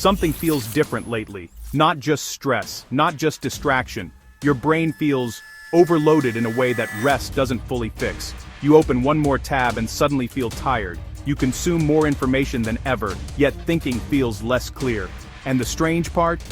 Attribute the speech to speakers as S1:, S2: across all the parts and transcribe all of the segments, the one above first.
S1: Something feels different lately. Not just stress, not just distraction. Your brain feels overloaded in a way that rest doesn't fully fix. You open one more tab and suddenly feel tired. You consume more information than ever, yet thinking feels less clear. And the strange part?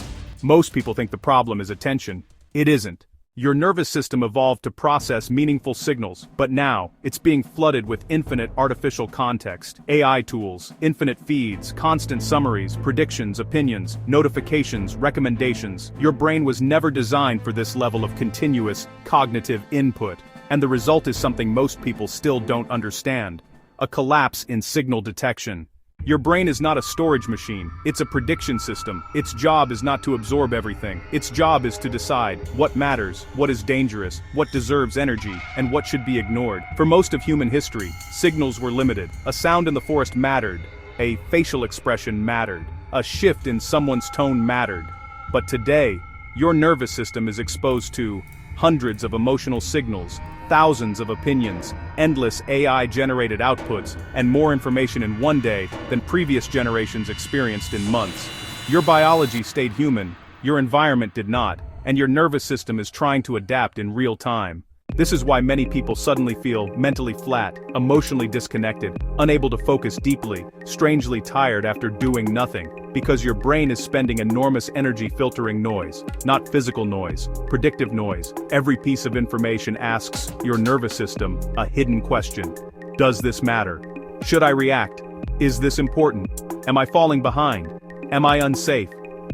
S1: Most people think the problem is attention. It isn't. Your nervous system evolved to process meaningful signals, but now, it's being flooded with infinite artificial context, AI tools, infinite feeds, constant summaries, predictions, opinions, notifications, recommendations. Your brain was never designed for this level of continuous, cognitive input, and the result is something most people still don't understand: a collapse in signal detection. Your brain is not a storage machine, it's a prediction system. Its job is not to absorb everything. Its job is to decide what matters, what is dangerous, what deserves energy, and what should be ignored. For most of human history, signals were limited. A sound in the forest mattered. A facial expression mattered. A shift in someone's tone mattered. But today, your nervous system is exposed to hundreds of emotional signals, thousands of opinions, endless AI-generated outputs, and more information in one day than previous generations experienced in months. Your biology stayed human, your environment did not, and your nervous system is trying to adapt in real time. This is why many people suddenly feel mentally flat, emotionally disconnected, unable to focus deeply, strangely tired after doing nothing, because your brain is spending enormous energy filtering noise, not physical noise, predictive noise. Every piece of information asks your nervous system a hidden question. Does this matter? Should I react? Is this important? Am I falling behind? Am I unsafe?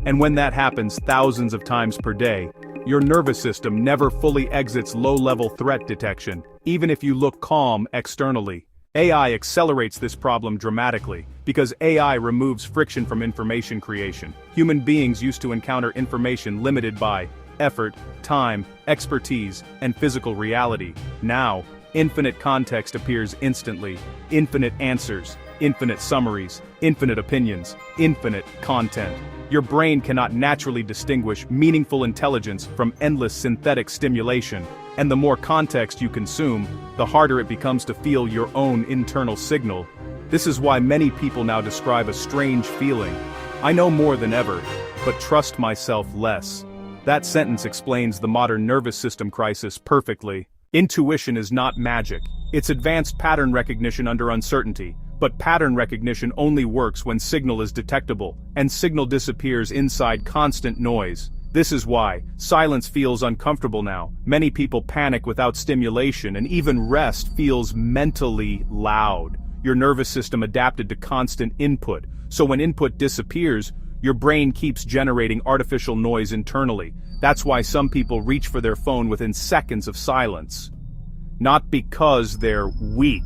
S1: And when that happens thousands of times per day, your nervous system never fully exits low-level threat detection, even if you look calm externally. AI accelerates this problem dramatically, because AI removes friction from information creation. Human beings used to encounter information limited by effort, time, expertise, and physical reality. Now, infinite context appears instantly, infinite answers, infinite summaries, infinite opinions, infinite content. Your brain cannot naturally distinguish meaningful intelligence from endless synthetic stimulation, and the more context you consume, the harder it becomes to feel your own internal signal. This is why many people now describe a strange feeling. I know more than ever, but trust myself less. That sentence explains the modern nervous system crisis perfectly. Intuition is not magic. It's advanced pattern recognition under uncertainty. But pattern recognition only works when signal is detectable, and signal disappears inside constant noise. This is why silence feels uncomfortable now. Many people panic without stimulation, and even rest feels mentally loud. Your nervous system adapted to constant input, so when input disappears, your brain keeps generating artificial noise internally. That's why some people reach for their phone within seconds of silence. Not because they're weak,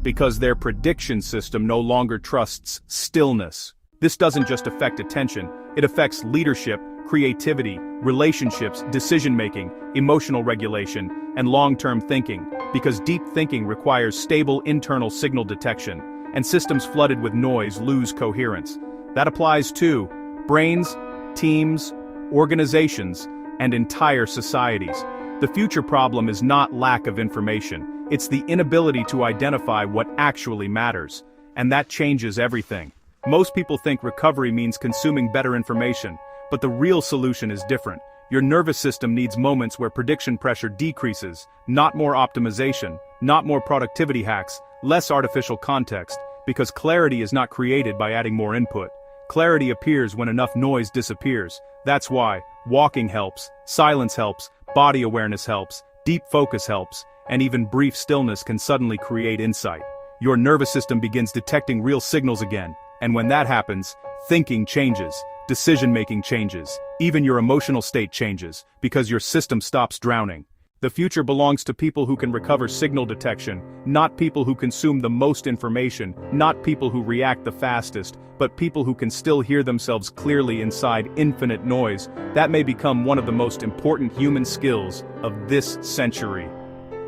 S1: because their prediction system no longer trusts stillness. This doesn't just affect attention, it affects leadership, creativity, relationships, decision-making, emotional regulation, and long-term thinking, because deep thinking requires stable internal signal detection, and systems flooded with noise lose coherence. That applies to brains, teams, organizations, and entire societies. The future problem is not lack of information. It's the inability to identify what actually matters, and that changes everything. Most people think recovery means consuming better information, but the real solution is different. Your nervous system needs moments where prediction pressure decreases, not more optimization, not more productivity hacks, less artificial context, because clarity is not created by adding more input. Clarity appears when enough noise disappears. That's why walking helps, silence helps, body awareness helps, deep focus helps, and even brief stillness can suddenly create insight. Your nervous system begins detecting real signals again, and when that happens, thinking changes, decision-making changes, even your emotional state changes, because your system stops drowning. The future belongs to people who can recover signal detection, not people who consume the most information, not people who react the fastest, but people who can still hear themselves clearly inside infinite noise. That may become one of the most important human skills of this century.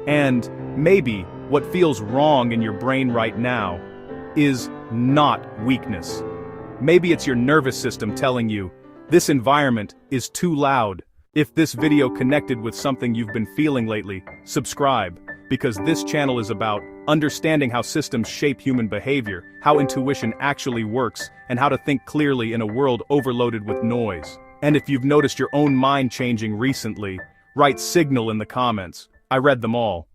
S1: And maybe what feels wrong in your brain right now is not weakness. Maybe it's your nervous system telling you, this environment is too loud. If this video connected with something you've been feeling lately, subscribe. because this channel is about understanding how systems shape human behavior, how intuition actually works, and how to think clearly in a world overloaded with noise. And if you've noticed your own mind changing recently, write signal in the comments. I read them all.